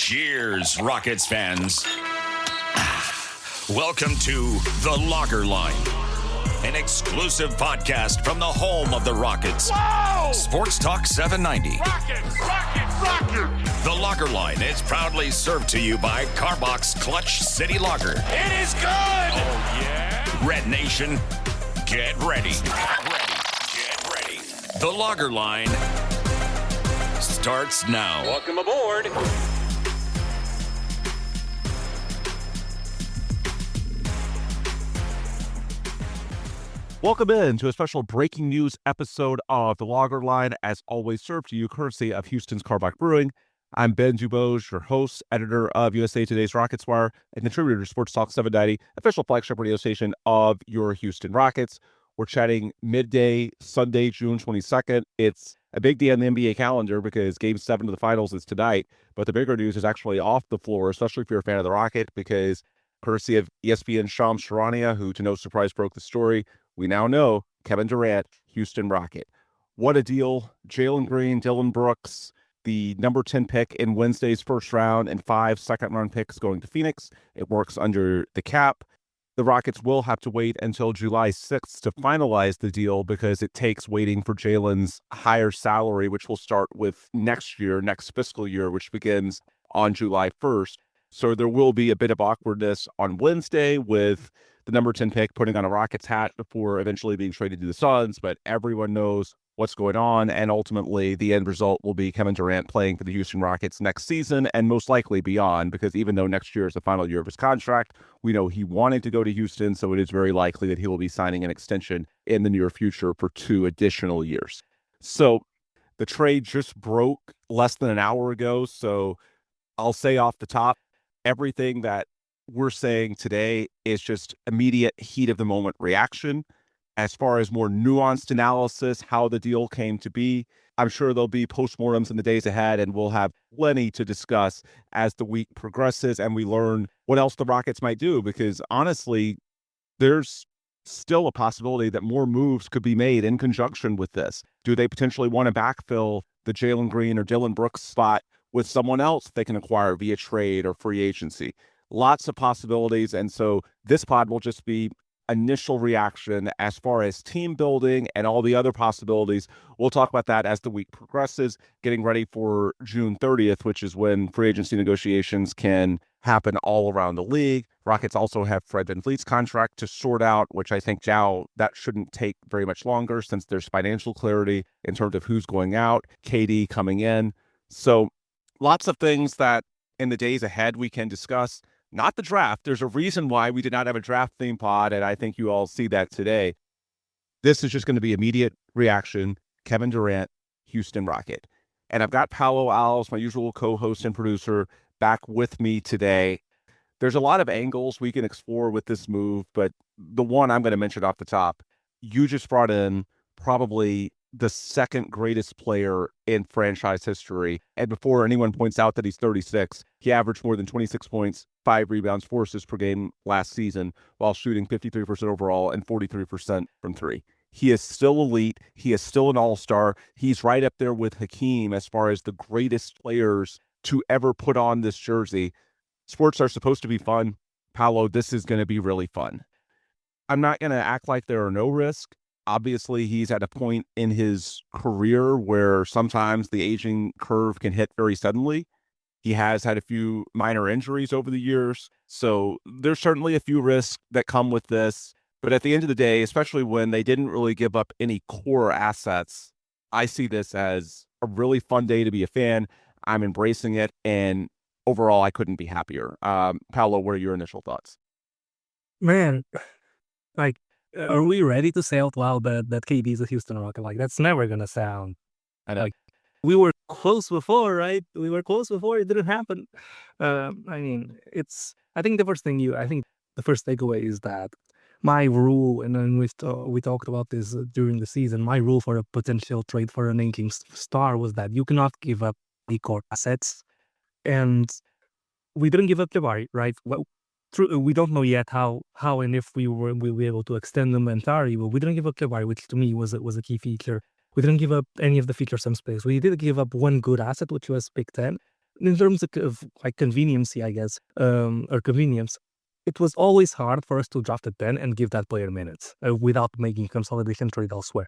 Cheers, Rockets fans. Welcome to The Locker Line, an exclusive podcast from the home of the Rockets. Whoa! Sports Talk 790. Rockets! The Locker Line is proudly served to you by Carbox Clutch City Lager. It is good! Oh, yeah? Red Nation, get ready. Get ready. The Locker Line starts now. Welcome aboard. Welcome in to a special breaking news episode of The Lager Line, as always served to you courtesy of Houston's Carbach Brewing. I'm Ben Dubose, your host, editor of USA Today's Rockets Wire, and contributor to Sports Talk 790, official flagship radio station of your Houston Rockets. We're chatting midday, Sunday, June 22nd. It's a big day on the NBA calendar because Game 7 of the Finals is tonight, but the bigger news is actually off the floor, especially if you're a fan of the Rocket, because courtesy of ESPN Shams Charania, who to no surprise broke the story, we now know Kevin Durant, Houston Rocket. What a deal. Jalen Green, Dillon Brooks, the number 10 pick in Wednesday's first round, and 5 second-round picks going to Phoenix. It works under the cap. The Rockets will have to wait until July 6th to finalize the deal because it takes waiting for Jalen's higher salary, which will start with next fiscal year, which begins on July 1st. So there will be a bit of awkwardness on Wednesday with the number 10 pick putting on a Rockets hat before eventually being traded to the Suns, but everyone knows what's going on, and ultimately the end result will be Kevin Durant playing for the Houston Rockets next season and most likely beyond, because even though next year is the final year of his contract, we know he wanted to go to Houston, so it is very likely that he will be signing an extension in the near future for 2 additional years. So the trade just broke less than an hour ago, so I'll say off the top, everything that we're saying today is just immediate heat of the moment reaction. As far as more nuanced analysis, how the deal came to be, I'm sure there'll be postmortems in the days ahead, and we'll have plenty to discuss as the week progresses and we learn what else the Rockets might do, because honestly, there's still a possibility that more moves could be made in conjunction with this. Do they potentially want to backfill the Jalen Green or Dillon Brooks spot with someone else they can acquire via trade or free agency? Lots of possibilities, and so this pod will just be initial reaction as far as team building and all the other possibilities. We'll talk about that as the week progresses, getting ready for June 30th, which is when free agency negotiations can happen all around the league. Rockets also have Fred VanVleet's contract to sort out, which I think now that shouldn't take very much longer since there's financial clarity in terms of who's going out, KD coming in. So lots of things that in the days ahead we can discuss. Not the draft. There's a reason why we did not have a draft theme pod, and I think you all see that today. This is just going to be immediate reaction. Kevin Durant, Houston Rocket. And I've got Paolo Alves, my usual co-host and producer, back with me today. There's a lot of angles we can explore with this move, but the one I'm going to mention off the top, you just brought in probably the second greatest player in franchise history. And before anyone points out that he's 36, he averaged more than 26 points, 5 rebounds, 4 assists per game last season, while shooting 53% overall and 43% from 3. He is still elite. He is still an all-star. He's right up there with Hakeem as far as the greatest players to ever put on this jersey. Sports are supposed to be fun. Paolo, this is going to be really fun. I'm not going to act like there are no risks. Obviously, he's at a point in his career where sometimes the aging curve can hit very suddenly. He has had a few minor injuries over the years, so there's certainly a few risks that come with this. But at the end of the day, especially when they didn't really give up any core assets, I see this as a really fun day to be a fan. I'm embracing it, and overall, I couldn't be happier. Paolo, what are your initial thoughts? Man, like, are we ready to say out loud that KD is a Houston Rocket? Like, that's never gonna sound. I know. Like, we were close before, right? We were close before. It didn't happen. I mean, I think the first takeaway is that my rule, and then we talked about this during the season. My rule for a potential trade for an aging star was that you cannot give up the core assets, and we didn't give up Jabari, right? Well, true, we don't know yet how and if we'll be able to extend them entirely, but we didn't give up Jabari, which to me was a key feature. We didn't give up any of the features some space. We did give up one good asset, which was Big Ten. in terms of like conveniency, I guess, or convenience, it was always hard for us to draft a 10 and give that player minutes without making consolidation trade elsewhere.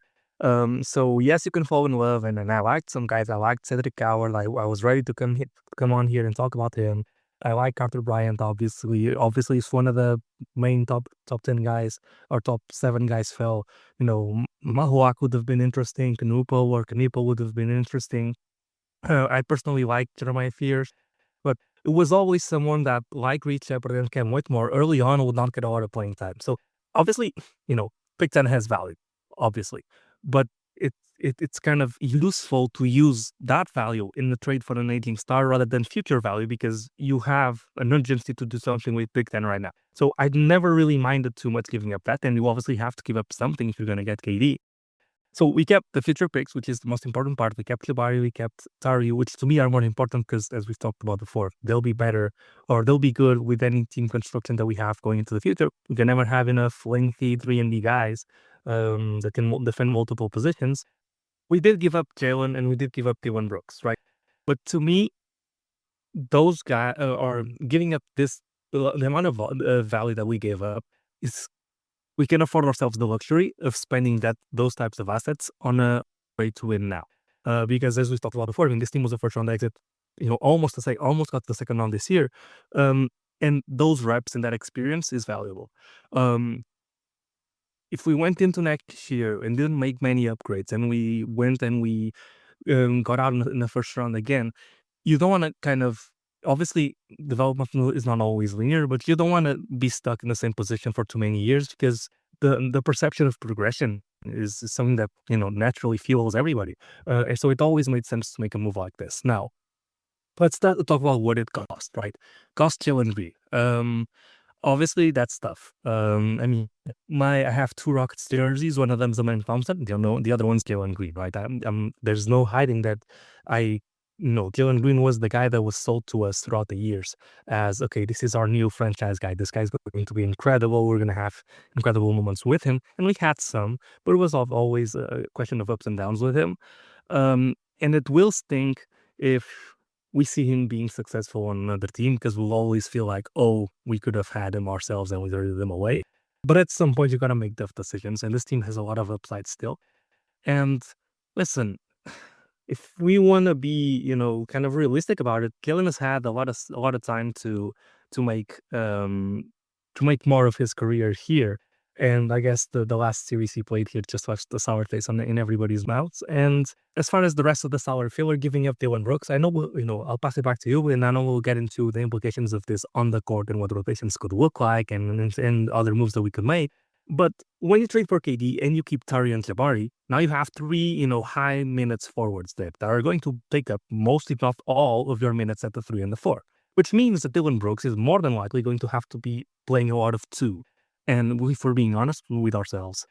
So yes, you can fall in love, and I liked some guys. I liked Cedric Coward. I was ready to come on here and talk about him. I like Carter Bryant, obviously. Obviously, he's one of the main top 10 guys or top 7 guys fell. Mahuak would have been interesting. Kanipo would have been interesting. I personally like Jeremiah Fears, but it was always someone that, like Reed Shepard and Cam Whitmore, early on would not get a lot of playing time. So obviously, Big Ten has value, obviously, but it's kind of useful to use that value in the trade for an aging star rather than future value because you have an urgency to do something with Big Ten right now. So I never really minded too much giving up that, and you obviously have to give up something if you're going to get KD. So we kept the future picks, which is the most important part. We kept Jabari, we kept Tari, which to me are more important because, as we've talked about before, they'll be better or they'll be good with any team construction that we have going into the future. We can never have enough lengthy 3-and-D guys that can defend multiple positions. We did give up Jalen and we did give up Dillon Brooks, right? But to me, those guys are giving up the amount of value that we gave up is we can afford ourselves the luxury of spending those types of assets on a way to win now. Because as we talked about before, this team was a first round exit, almost got the second round this year. And those reps and that experience is valuable. If we went into next year and didn't make many upgrades and we went and we got out in the first round again, you don't want to kind of, obviously development is not always linear, but you don't want to be stuck in the same position for too many years because the perception of progression is something that naturally fuels everybody. And so it always made sense to make a move like this. Now, let's start to talk about what it cost, right? Cost Jalen Green. Obviously, that's tough. I have 2 Rockets jerseys. One of them is Amen Thompson. The other one's Jalen Green, right? There's no hiding that Jalen Green was the guy that was sold to us throughout the years as, okay, this is our new franchise guy. This guy's going to be incredible. We're going to have incredible moments with him. And we had some, but it was always a question of ups and downs with him. And it will stink if we see him being successful on another team because we'll always feel like, oh, we could have had him ourselves and we traded him away. But at some point, you got to make tough decisions. And this team has a lot of upside still. And listen, if we want to be, kind of realistic about it, Kellen has had a lot of time to make more of his career here. And I guess the last series he played here just left the sour taste in everybody's mouths. And as far as the rest of the sour filler, giving up Dillon Brooks, I know, I'll pass it back to you, and I know we'll get into the implications of this on the court and what rotations could look like and other moves that we could make. But when you trade for KD and you keep Tari and Jabari, now you have 3, high minutes forwards that are going to take up most, if not all, of your minutes at the 3 and the 4, which means that Dillon Brooks is more than likely going to have to be playing a lot of 2. And if we're being honest with ourselves,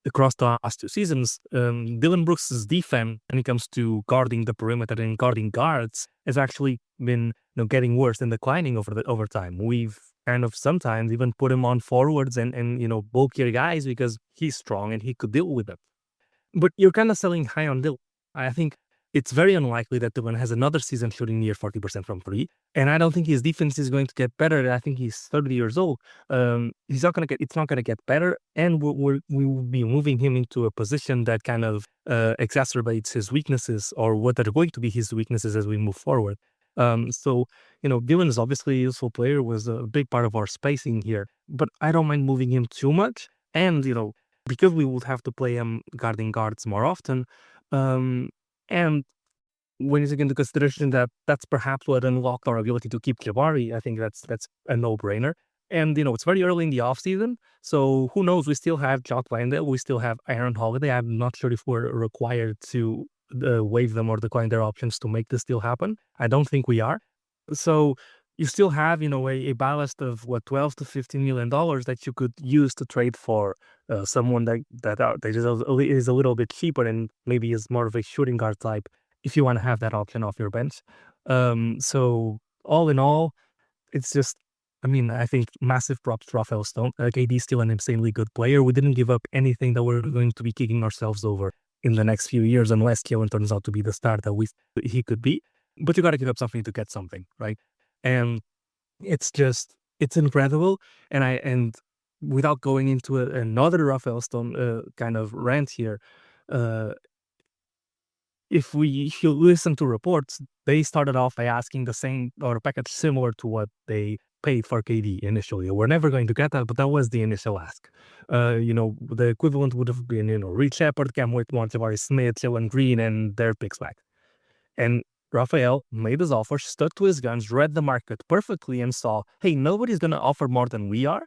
across the last 2 seasons, Dillon Brooks' defense when it comes to guarding the perimeter and guarding guards has actually been getting worse and declining over time. We've kind of sometimes even put him on forwards and bulkier guys because he's strong and he could deal with them. But you're kind of selling high on Dillon. I think it's very unlikely that Dillon has another season shooting near 40% from 3. And I don't think his defense is going to get better. I think he's 30 years old. It's not going to get better. And we will be moving him into a position that kind of exacerbates his weaknesses or what are going to be his weaknesses as we move forward. So Dillon is obviously a useful player, was a big part of our spacing here, but I don't mind moving him too much. And, because we would have to play him guarding guards more often, and when you take into consideration that that's perhaps what unlocked our ability to keep Jabari, I think that's a no-brainer. And, it's very early in the offseason, so who knows? We still have Jock Landale, we still have Aaron Holiday. I'm not sure if we're required to waive them or decline their options to make this deal happen. I don't think we are. So you still have, a ballast of what, $12 to $15 million that you could use to trade for someone that is a little bit cheaper and maybe is more of a shooting guard type if you want to have that option off your bench. So all in all, it's just, I think massive props to Rafael Stone. KD is still an insanely good player. We didn't give up anything that we're going to be kicking ourselves over in the next few years unless Kellen turns out to be the star that he could be. but you got to give up something to get something, right? And it's incredible. And without going into another Rafael Stone kind of rant here, uh, if you listen to reports, they started off by asking the same or a package similar to what they paid for KD initially. We're never going to get that, but that was the initial ask. The equivalent would have been, Reed Shepard, Cam Whitmore, Jabari Smith, Jalen Green, and their picks back. And Rafael made his offer, stuck to his guns, read the market perfectly, and saw, hey, nobody's going to offer more than we are.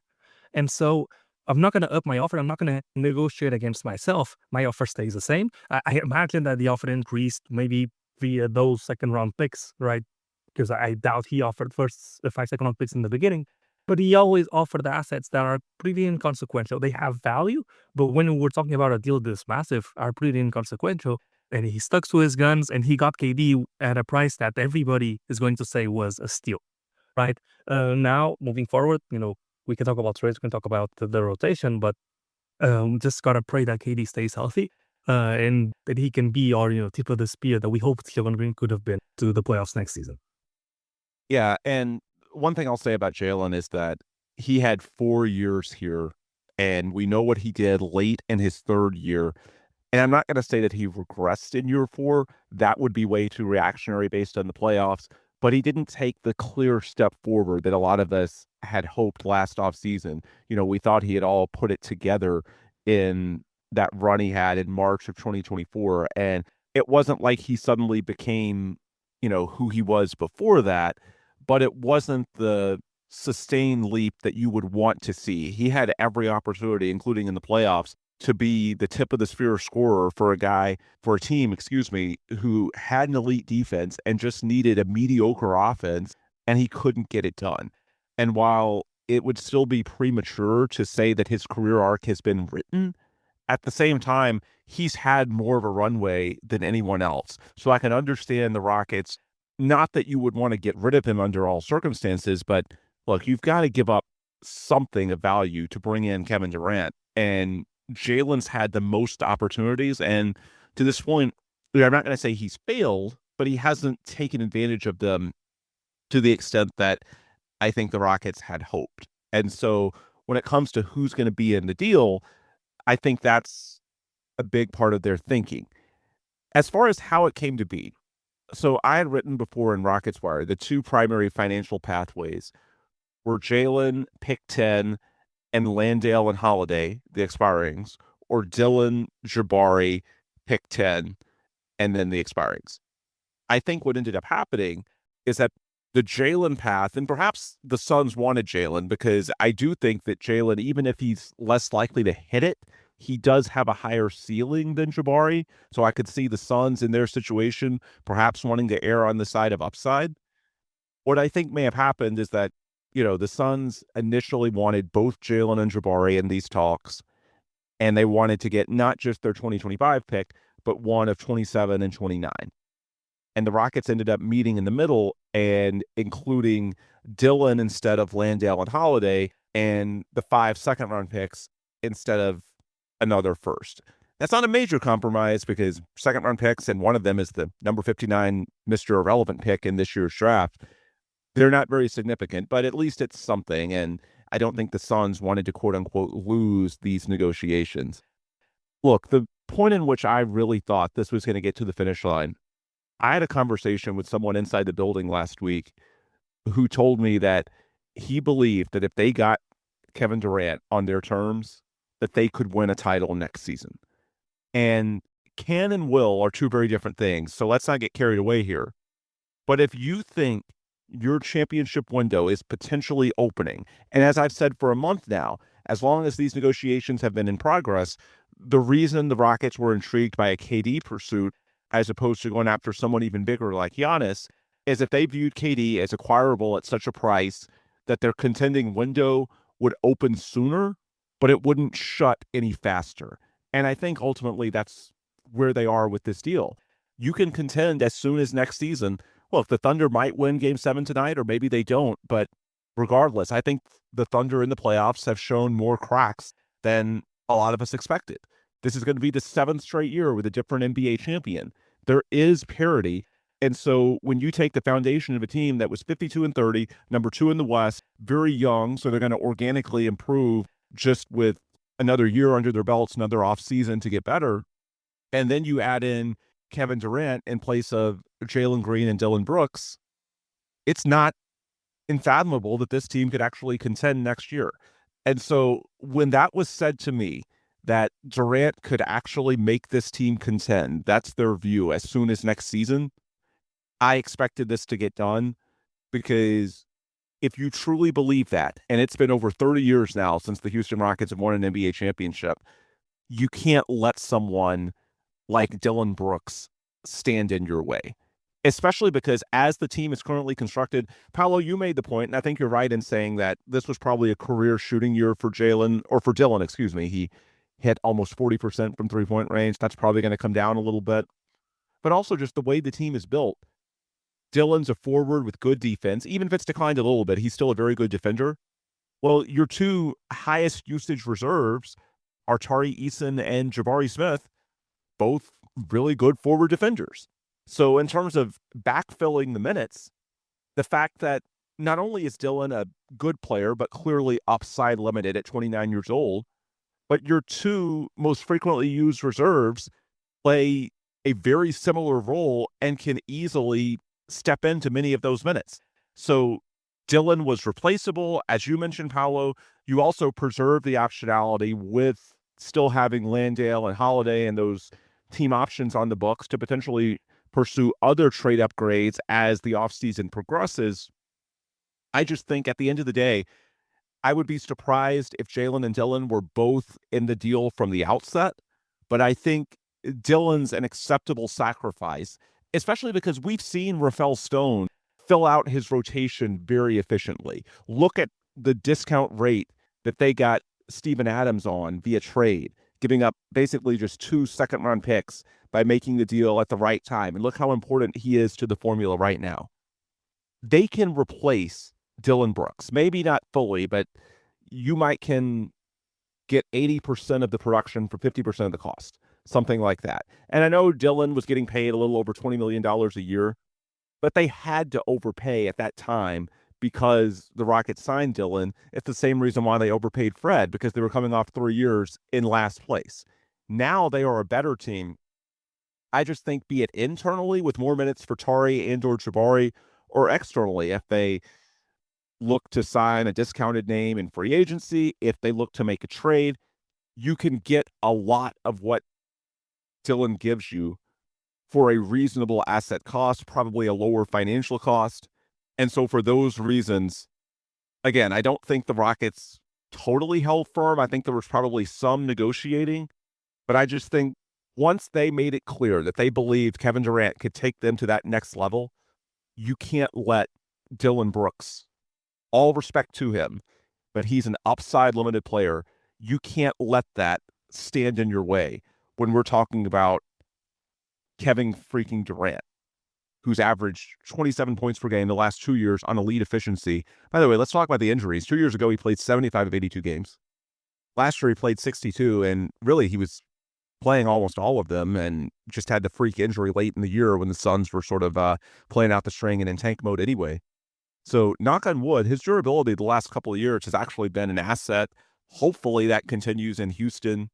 And so I'm not going to up my offer. I'm not going to negotiate against myself. My offer stays the same. I imagine that the offer increased maybe via those second round picks, right? Because I doubt he offered first 5 second round picks in the beginning. But he always offered assets that are pretty inconsequential. They have value, but when we're talking about a deal this massive, are pretty inconsequential. And he stuck to his guns, and he got KD at a price that everybody is going to say was a steal, right? Now, moving forward, we can talk about trades, we can talk about the rotation, but just gotta pray that KD stays healthy and that he can be our tip of the spear that we hoped Jalen Green could have been to the playoffs next season. Yeah, and one thing I'll say about Jalen is that he had 4 years here, and we know what he did late in his third year. And I'm not going to say that he regressed in year 4. That would be way too reactionary based on the playoffs. But he didn't take the clear step forward that a lot of us had hoped last offseason. We thought he had all put it together in that run he had in March of 2024. And it wasn't like he suddenly became, who he was before that, but it wasn't the sustained leap that you would want to see. He had every opportunity, including in the playoffs, to be the tip of the spear scorer for a team, who had an elite defense and just needed a mediocre offense, and he couldn't get it done. And while it would still be premature to say that his career arc has been written, at the same time, he's had more of a runway than anyone else. So I can understand the Rockets, not that you would want to get rid of him under all circumstances, but look, you've got to give up something of value to bring in Kevin Durant. And Jalen's had the most opportunities, and to this point, I'm not going to say he's failed, but he hasn't taken advantage of them to the extent that I think the Rockets had hoped. And so when it comes to who's going to be in the deal, I think that's a big part of their thinking. As far as how it came to be, so I had written before in Rockets Wire, the 2 primary financial pathways were Jalen, pick 10, and Landale and Holiday, the expirings, or Dillon, Jabari, pick 10, and then the expirings. I think what ended up happening is that the Jalen path, and perhaps the Suns wanted Jalen, because I do think that Jalen, even if he's less likely to hit it, he does have a higher ceiling than Jabari. So I could see the Suns in their situation perhaps wanting to err on the side of upside. What I think may have happened is that the Suns initially wanted both Jalen and Jabari in these talks, and they wanted to get not just their 2025 pick, but one of 27 and 29. And the Rockets ended up meeting in the middle and including Dillon instead of Landale and Holiday, and the 5 second-round picks instead of another first. That's not a major compromise because second-round picks, and one of them is the number 59 Mr. Irrelevant pick in this year's draft, they're not very significant, but at least it's something. And I don't think the Suns wanted to quote unquote lose these negotiations. Look, the point in which I really thought this was going to get to the finish line, I had a conversation with someone inside the building last week who told me that he believed that if they got Kevin Durant on their terms, that they could win a title next season. And can and will are 2 very different things. So let's not get carried away here. But if you think your championship window is potentially opening, and as I've said for a month now, as long as these negotiations have been in progress, the reason the Rockets were intrigued by a KD pursuit as opposed to going after someone even bigger like Giannis is if they viewed KD as acquirable at such a price that their contending window would open sooner, but it wouldn't shut any faster. And I think ultimately that's where they are with this deal. You can contend as soon as next season. Look, the Thunder might win Game 7 tonight, or maybe they don't. But regardless, I think the Thunder in the playoffs have shown more cracks than a lot of us expected. This is going to be the 7th straight year with a different NBA champion. There is parity. And so when you take the foundation of a team that was 52-30, number 2 in the West, very young, so they're going to organically improve just with another year under their belts, another offseason to get better. And then you add in Kevin Durant in place of Jalen Green and Dillon Brooks. It's not unfathomable that this team could actually contend next year. And so when that was said to me, that Durant could actually make this team contend, that's their view as soon as next season, I expected this to get done, because if you truly believe that, and it's been over 30 years now since the Houston Rockets have won an NBA championship, you can't let someone like Dillon Brooks stand in your way, especially because as the team is currently constructed, Paolo, you made the point, and I think you're right in saying that this was probably a career shooting year for Dillon, excuse me. He hit almost 40% from three-point range. That's probably going to come down a little bit. But also just the way the team is built. Dillon's a forward with good defense. Even if it's declined a little bit, he's still a very good defender. Well, your two highest usage reserves are Tari Eason and Jabari Smith, both really good forward defenders. So in terms of backfilling the minutes, the fact that not only is Dillon a good player, but clearly upside limited at 29 years old, but your two most frequently used reserves play a very similar role and can easily step into many of those minutes. So Dillon was replaceable. As you mentioned, Paolo, you also preserve the optionality with still having Landale and Holiday and those team options on the books to potentially pursue other trade upgrades as the offseason progresses. I just think at the end of the day, I would be surprised if Jalen and Dillon were both in the deal from the outset, but I think Dillon's an acceptable sacrifice, especially because we've seen Rafael Stone fill out his rotation very efficiently. Look at the discount rate that they got Steven Adams on via trade, giving up basically just 2 second-round picks by making the deal at the right time. And look how important he is to the formula right now. They can replace Dillon Brooks. Maybe not fully, but you might can get 80% of the production for 50% of the cost, something like that. And I know Dillon was getting paid a little over $20 million a year, but they had to overpay at that time because the Rockets signed Dillon. It's the same reason why they overpaid Fred, because they were coming off 3 years in last place. Now they are a better team. I just think, be it internally with more minutes for Tari and or Jabari, or externally, if they look to sign a discounted name in free agency, if they look to make a trade, you can get a lot of what Dillon gives you for a reasonable asset cost, probably a lower financial cost. And so for those reasons, again, I don't think the Rockets totally held firm. I think there was probably some negotiating, but I just think once they made it clear that they believed Kevin Durant could take them to that next level, you can't let Dillon Brooks, all respect to him, but he's an upside limited player. You can't let that stand in your way when we're talking about Kevin freaking Durant, who's averaged 27 points per game the last 2 years on elite efficiency. By the way, let's talk about the injuries. 2 years ago, he played 75 of 82 games. Last year, he played 62, and really, he was playing almost all of them and just had the freak injury late in the year when the Suns were sort of playing out the string and in tank mode anyway. So knock on wood, his durability the last couple of years has actually been an asset. Hopefully that continues in Houston.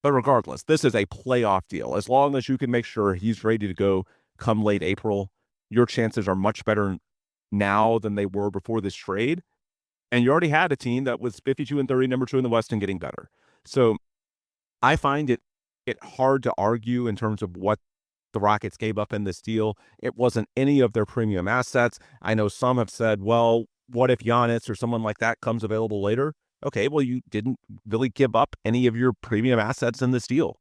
But regardless, this is a playoff deal. As long as you can make sure he's ready to go come late April, your chances are much better now than they were before this trade. And you already had a team that was 52-30, number 2 in the West, and getting better. So I find it hard to argue in terms of what the Rockets gave up in this deal. It wasn't any of their premium assets. I know some have said, well, what if Giannis or someone like that comes available later? Okay, well, you didn't really give up any of your premium assets in this deal.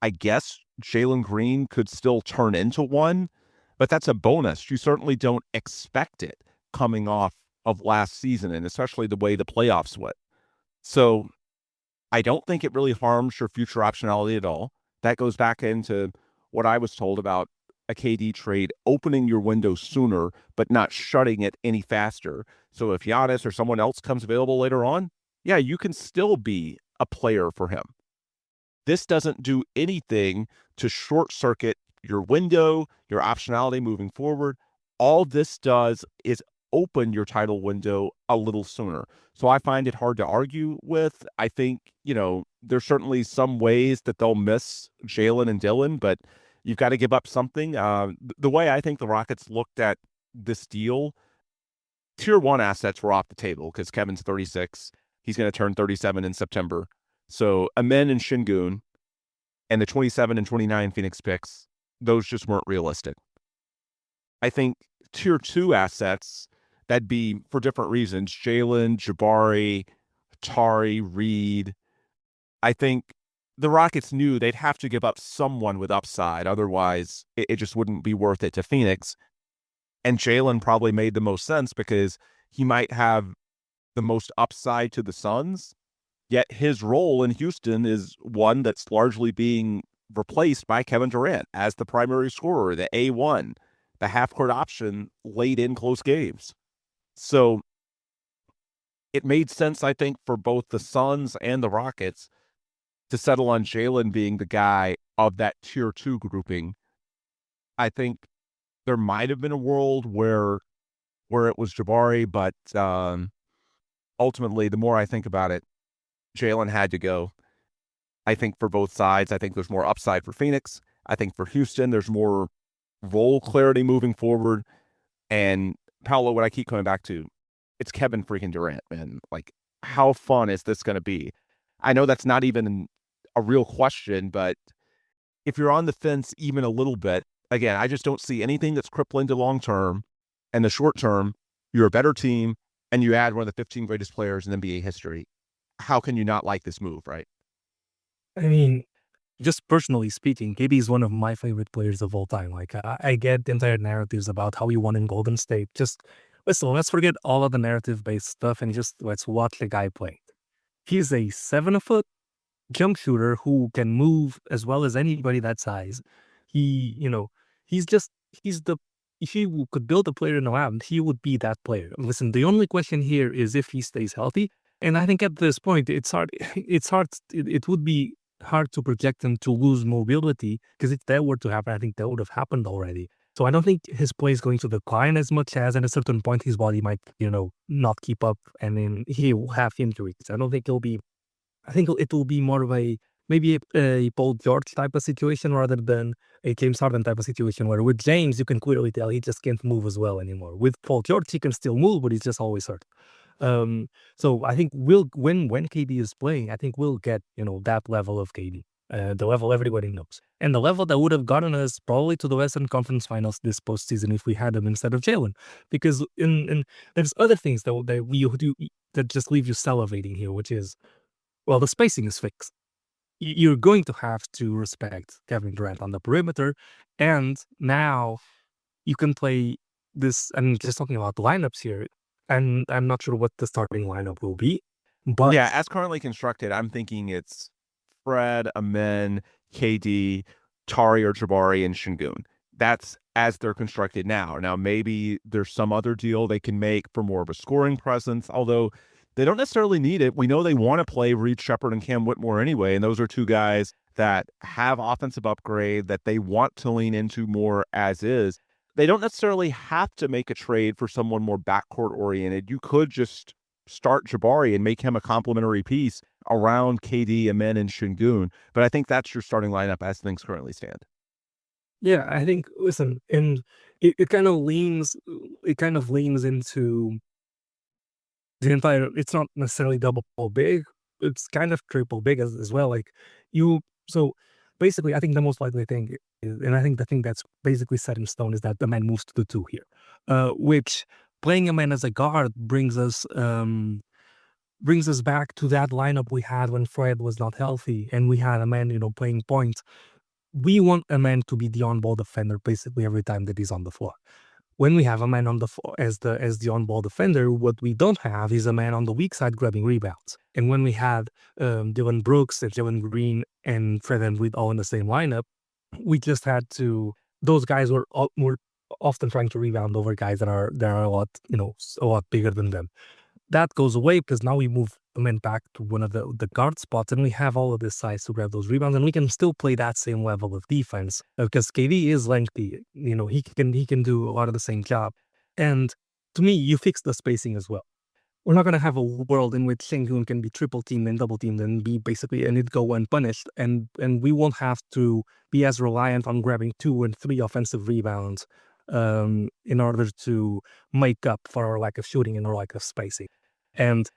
I guess Jalen Green could still turn into one, but that's a bonus. You certainly don't expect it coming off of last season, and especially the way the playoffs went. So I don't think it really harms your future optionality at all. That goes back into what I was told about a KD trade, opening your window sooner, but not shutting it any faster. So if Giannis or someone else comes available later on, yeah, you can still be a player for him. This doesn't do anything to short circuit your window, your optionality moving forward. All this does is open your title window a little sooner. So I find it hard to argue with. I think, there's certainly some ways that they'll miss Jalen and Dillon, but you've got to give up something. The way I think the Rockets looked at this deal, tier one assets were off the table because Kevin's 36. He's going to turn 37 in September. So Amen and Şengün and the 27 and 29 Phoenix picks, those just weren't realistic. I think tier two assets, that'd be for different reasons. Jalen, Jabari, Tari, Reed. I think the Rockets knew they'd have to give up someone with upside. Otherwise, it just wouldn't be worth it to Phoenix. And Jalen probably made the most sense because he might have the most upside to the Suns. Yet his role in Houston is one that's largely being replaced by Kevin Durant as the primary scorer, the A1, the half-court option late in close games. So it made sense, I think, for both the Suns and the Rockets to settle on Jalen being the guy of that tier two grouping. I think there might have been a world where it was Jabari, but ultimately, the more I think about it, Jalen had to go. I think for both sides, I think there's more upside for Phoenix. I think for Houston, there's more role clarity moving forward. And Paolo, what I keep coming back to, it's Kevin freaking Durant, man. Like, how fun is this going to be? I know that's not even a real question, but if you're on the fence even a little bit, again, I just don't see anything that's crippling to long term. And the short term, you're a better team, and you add one of the 15 greatest players in NBA history. How can you not like this move, right? I mean, just personally speaking, KD is one of my favorite players of all time. Like, I get the entire narratives about how he won in Golden State. Just let's forget all of the narrative-based stuff and just let's watch the guy play. He's a 7-foot jump shooter who can move as well as anybody that size. He, if he could build a player in the lab, he would be that player. Listen, the only question here is if he stays healthy. And I think at this point, it would be hard to project him to lose mobility, because if that were to happen, I think that would have happened already. So I don't think his play is going to decline as much as at a certain point his body might, not keep up, and then he will have injuries. I think it will be more of maybe a Paul George type of situation rather than a James Harden type of situation, where with James, you can clearly tell he just can't move as well anymore. With Paul George, he can still move, but he's just always hurt. So I think when KD is playing, I think we'll get, that level of KD, the level everybody knows. And the level that would have gotten us probably to the Western Conference Finals this postseason if we had him instead of Jalen. Because there's other things that we do that just leave you salivating here, which is, well, the spacing is fixed. You're going to have to respect Kevin Durant on the perimeter, and now you can play this. I'm just talking about the lineups here, and I'm not sure what the starting lineup will be. But yeah, as currently constructed, I'm thinking it's Fred, Amen, KD, Tari or Jabari, and Şengün. That's as they're constructed now. Now, maybe there's some other deal they can make for more of a scoring presence, although they don't necessarily need it. We know they want to play Reed Shepherd and Cam Whitmore anyway, and those are two guys that have offensive upgrade that they want to lean into more as is. They don't necessarily have to make a trade for someone more backcourt oriented. You could just start Jabari and make him a complementary piece around KD, Amen, and Şengün. But I think that's your starting lineup as things currently stand. yeah, I think, listen, and it kind of leans into the entire. It's not necessarily double big. It's kind of triple big as well. Like so basically, I think the most likely thing is, and I think the thing that's basically set in stone, is that the man moves to the 2 here, which playing a man as a guard brings us back to that lineup we had when Fred was not healthy, and we had a man, playing point. We want a man to be the on-ball defender basically every time that he's on the floor. When we have a man on the floor as the on-ball defender, what we don't have is a man on the weak side grabbing rebounds. And when we had Dillon Brooks and Jalen Green and Fred VanVleet all in the same lineup, we just had to. Those guys were often trying to rebound over guys that are a lot bigger than them. That goes away because now we move men back to one of the guard spots, and we have all of this size to grab those rebounds, and we can still play that same level of defense because KD is lengthy. He can do a lot of the same job. And to me, you fix the spacing as well. We're not going to have a world in which Sengun can be triple teamed and double teamed and it go unpunished. And we won't have to be as reliant on grabbing 2 and 3 offensive rebounds in order to make up for our lack of shooting and our lack of spacing. And,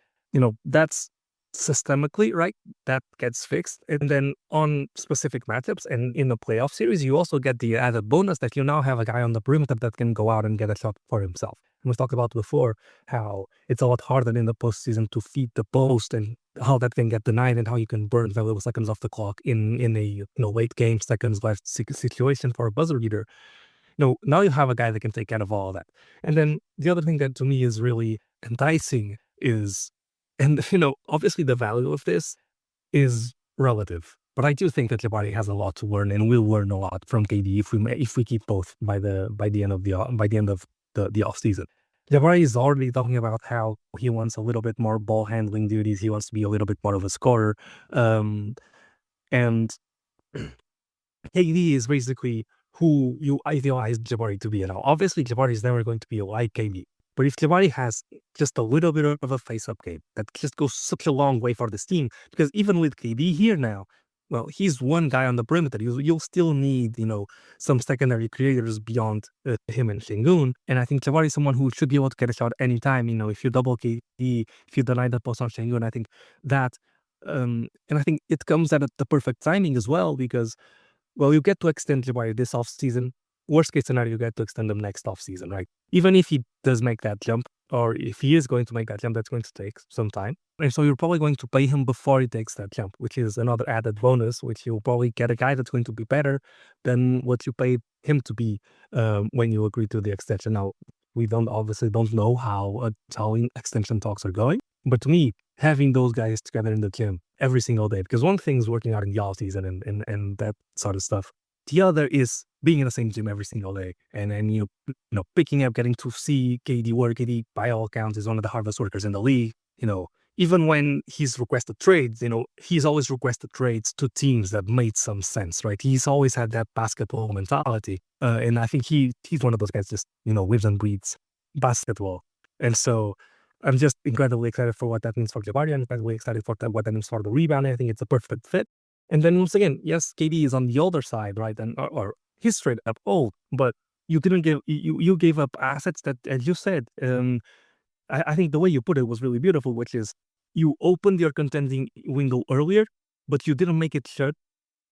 that's systemically, right? That gets fixed. And then on specific matchups and in the playoff series, you also get the added bonus that you now have a guy on the perimeter that can go out and get a shot for himself. And we've talked about before how it's a lot harder in the postseason to feed the post and how that can get denied and how you can burn valuable seconds off the clock in a late game, seconds left situation for a buzzer beater. Now you have a guy that can take care of all of that. And then the other thing that to me is really enticing is, and obviously the value of this is relative, but I do think that Jabari has a lot to learn and will learn a lot from KD if we keep both by the end of the offseason. Jabari is already talking about how he wants a little bit more ball handling duties. He wants to be a little bit more of a scorer, and KD is basically who you idealize Jabari to be. Now, obviously, Jabari is never going to be like KD. But if Jabari has just a little bit of a face-up game, that just goes such a long way for this team. Because even with KD here now, well, he's one guy on the perimeter. You'll still need, some secondary creators beyond him and Sengun. And I think Jabari is someone who should be able to get a shot anytime. If you double KD, if you deny the post on Sengun, I think that, and I think it comes at the perfect timing as well because, well, you get to extend Jabari this offseason. Worst case scenario, you get to extend him next offseason, right? Even if he does make that jump, or if he is going to make that jump, that's going to take some time. And so you're probably going to pay him before he takes that jump, which is another added bonus, which you'll probably get a guy that's going to be better than what you paid him to be when you agree to the extension. Now, we obviously don't know how extension talks are going. But to me, having those guys together in the gym every single day, because one thing's working out in the off season and that sort of stuff. The other is being in the same gym every single day and then picking up, getting to see KD work. KD, by all accounts, is one of the hardest workers in the league. Even when he's requested trades, he's always requested trades to teams that made some sense, right? He's always had that basketball mentality. And I think he's one of those guys just, lives and breathes basketball. And so I'm just incredibly excited for what that means for Jabari. I'm incredibly excited for what that means for the rebound. I think it's a perfect fit. And then once again, yes, KD is on the older side, right? And or he's straight up old, but you didn't give you gave up assets that, as you said, I think the way you put it was really beautiful, which is you opened your contending window earlier, but you didn't make it shut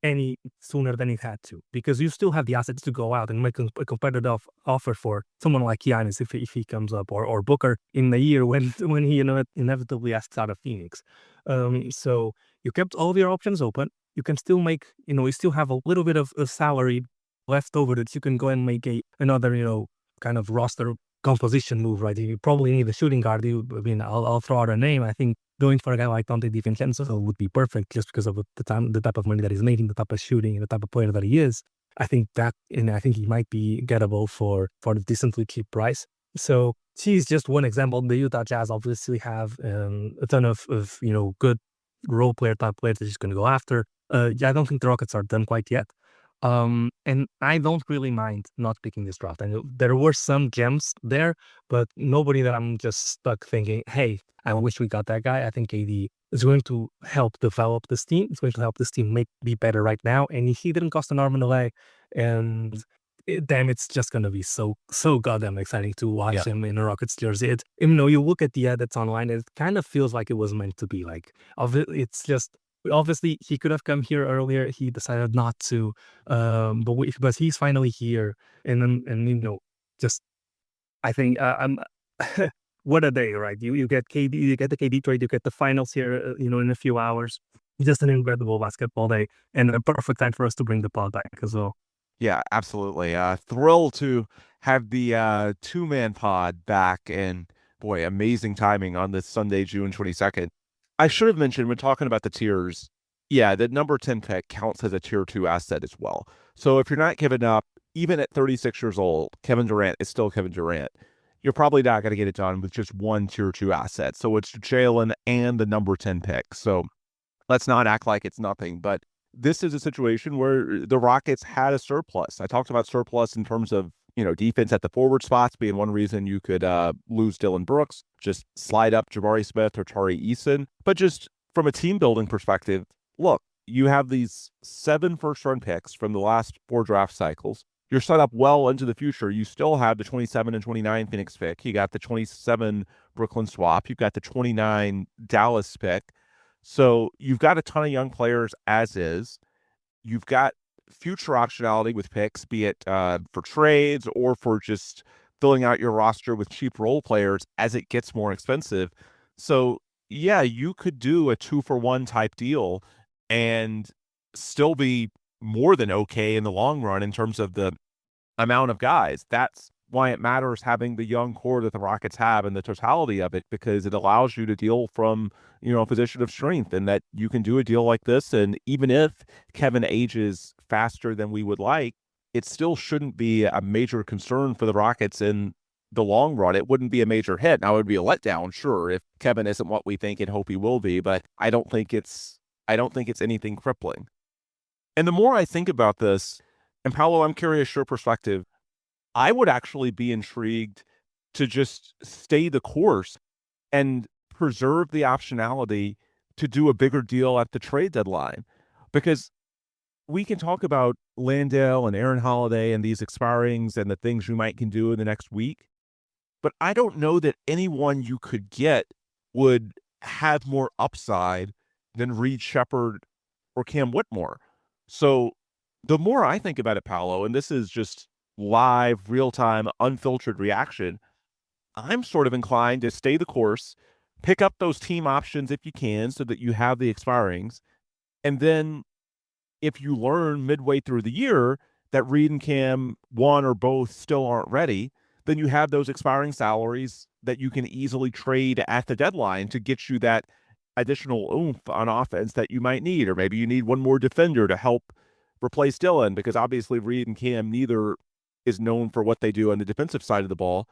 any sooner than it had to, because you still have the assets to go out and make a competitive offer for someone like Giannis if he comes up, or Booker in the year when he inevitably asks out of Phoenix. So you kept all of your options open. You can still make, you still have a little bit of a salary left over that you can go and make another, kind of roster composition move, right? You probably need a shooting guard. I'll throw out a name. I think going for a guy like Dante DiVincenzo would be perfect just because of the type of money that he's making, the type of shooting, and the type of player that he is. I think he might be gettable for a decently cheap price. So she's just one example. The Utah Jazz obviously have a ton of good role player type players that he's going to go after. I don't think the Rockets are done quite yet. And I don't really mind not picking this draft. I know there were some gems there, but nobody that I'm just stuck thinking, hey, I wish we got that guy. I think KD is going to help develop this team. It's going to help this team be better right now. And he didn't cost an arm and a leg. And it's just going to be so goddamn exciting to watch him in a Rockets jersey. You look at the edits online, it kind of feels like it was meant to be. Like, it's just, obviously he could have come here earlier. He decided not to, but he's finally here. And just, I think I'm what a day, right? You get KD, you get the KD trade, you get the finals here, in a few hours. Just an incredible basketball day and a perfect time for us to bring the pod back as well. Yeah, absolutely. Thrilled to have the two-man pod back, and boy, amazing timing on this Sunday, June 22nd. I should have mentioned when talking about the tiers, the number 10 pick counts as a tier 2 asset as well. So if you're not giving up, even at 36 years old, Kevin Durant is still Kevin Durant. you're probably not going to get it done with just one tier 2 asset. So it's Jalen and the number 10 pick. So let's not act like it's nothing. But this is a situation where the Rockets had a surplus. I talked about surplus in terms of, defense at the forward spots being one reason you could lose Dillon Brooks, just slide up Jabari Smith or Tari Eason. But just from a team building perspective, look, you have these 7 first-round picks from the last 4 draft cycles. You're set up well into the future. You still have the 27 and 29 Phoenix pick. You got the 27 Brooklyn swap. You've got the 29 Dallas pick. So you've got a ton of young players as is. You've got future optionality with picks, be it for trades or for just filling out your roster with cheap role players as it gets more expensive. So yeah, you could do a 2-for-1 type deal and still be more than okay in the long run in terms of the amount of guys. That's why it matters having the young core that the Rockets have and the totality of it, because it allows you to deal from, a position of strength, and that you can do a deal like this. And even if Kevin ages faster than we would like, it still shouldn't be a major concern for the Rockets in the long run. It wouldn't be a major hit. Now, it would be a letdown, sure, if Kevin isn't what we think and hope he will be, but I don't think it's anything crippling. And the more I think about this, and Paolo, I'm curious your perspective, I would actually be intrigued to just stay the course and preserve the optionality to do a bigger deal at the trade deadline. Because we can talk about Landale and Aaron Holiday and these expirings and the things you might can do in the next week, but I don't know that anyone you could get would have more upside than Reed Shepherd or Cam Whitmore. So the more I think about it, Paolo, and this is just live, real-time, unfiltered reaction, I'm sort of inclined to stay the course, pick up those team options if you can so that you have the expirings, and then if you learn midway through the year that Reed and Cam, one or both, still aren't ready, then you have those expiring salaries that you can easily trade at the deadline to get you that additional oomph on offense that you might need. Or maybe you need one more defender to help replace Dillon, because obviously Reed and Cam, neither is known for what they do on the defensive side of the ball.